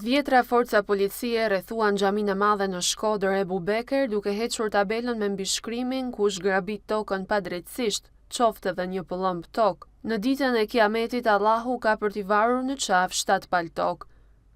Dhjetra forca policie rrethuan xhamin e madhe në Shkodër Ebu Bekër duke hequr tabelën me mbishkrimin kush grabit tokën padrejtësisht, qoftë edhe një pëllëmb tokë. Në ditën e Kiametit Allahu ka për t'i varur në qafë 7 palë tokë.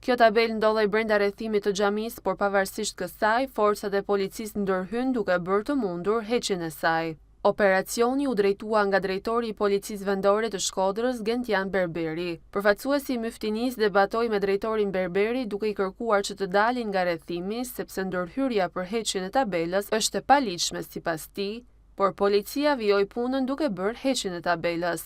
Kjo tabelë ndodhej brenda rrethimit të xhamisë, por pavarësisht kësaj, forcat e policisë ndërhyn duke bërë të mundur heqjen e saj. Operacioni u drejtua nga drejtori i policisë vendore të Shkodrës, Gentian Berberi. Përfaqësuesi i myftinisë debatoi me drejtorin Berberi duke i kërkuar që të dalin nga rrethimi, sepse ndërhyrja për heqjen e tabelës është e paligjshme sipas tij, por policia vijoi punën duke bërë heqjen e tabelës.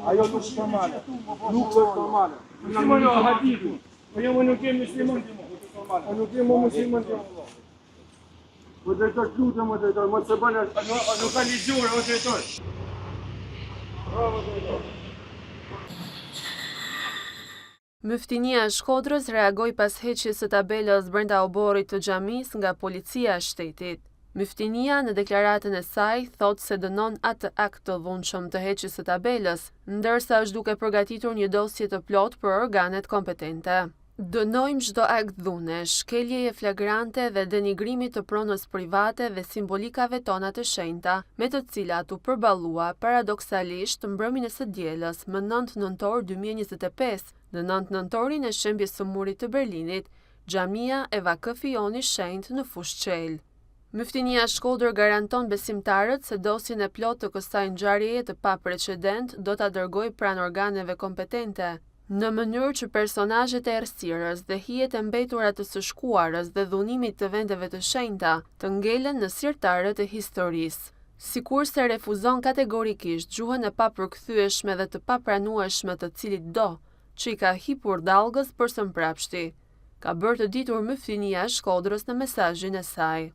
Ajo nuk është normale. Nuk është normale. Muslimani o hadithu. Po jo nuk jemi musliman ti mo. Po nuk jemi musliman ti mo. Po drejtor lutem o drejtor, mos e bën. Nuk ka ligjore o drejtor. Bravo drejtor. Myftinia e Shkodrës reagoi pas heqjes së tabelës brenda oborrit të xhamisë nga policia e shtetit. Myftinia në deklaratën e saj thotë se dënon atë akt të dhunshëm të heqjes së tabelës, ndërsa është duke përgatitur një dosje të plotë për organet kompetente. Dënojmë çdo akt dhunesh, shkeljeje flagrante dhe denigrimit të pronës private dhe simbolikave tona të shenjta, me të cilat u përballua paradoksalisht mbrëmjen e së dielës më 9 nëntor 2025, në 9 nëntorin e shembjes së murit të Berlinit, xhamia e vakëfioni shenjtë në fushë qel. Myftinia e Shkodër garanton besimtarët se dosjen e plotë të kësaj ngjarjeje të paprecedent do ta dërgojë pranë organeve kompetente, në mënyrë që personazhet e errësirës dhe hijet e mbetura të së shkuarës dhe dhunimit të vendeve të shenjta të ngelen në sirtarët e historisë. Sikurse refuzon kategorikisht gjuhën e papërkthyeshme dhe të papranueshme të cilit do, që i ka hipur dallgës për së mbrapshti, ka bërë të ditur myftinia e Shkodrës në mesazhin e saj.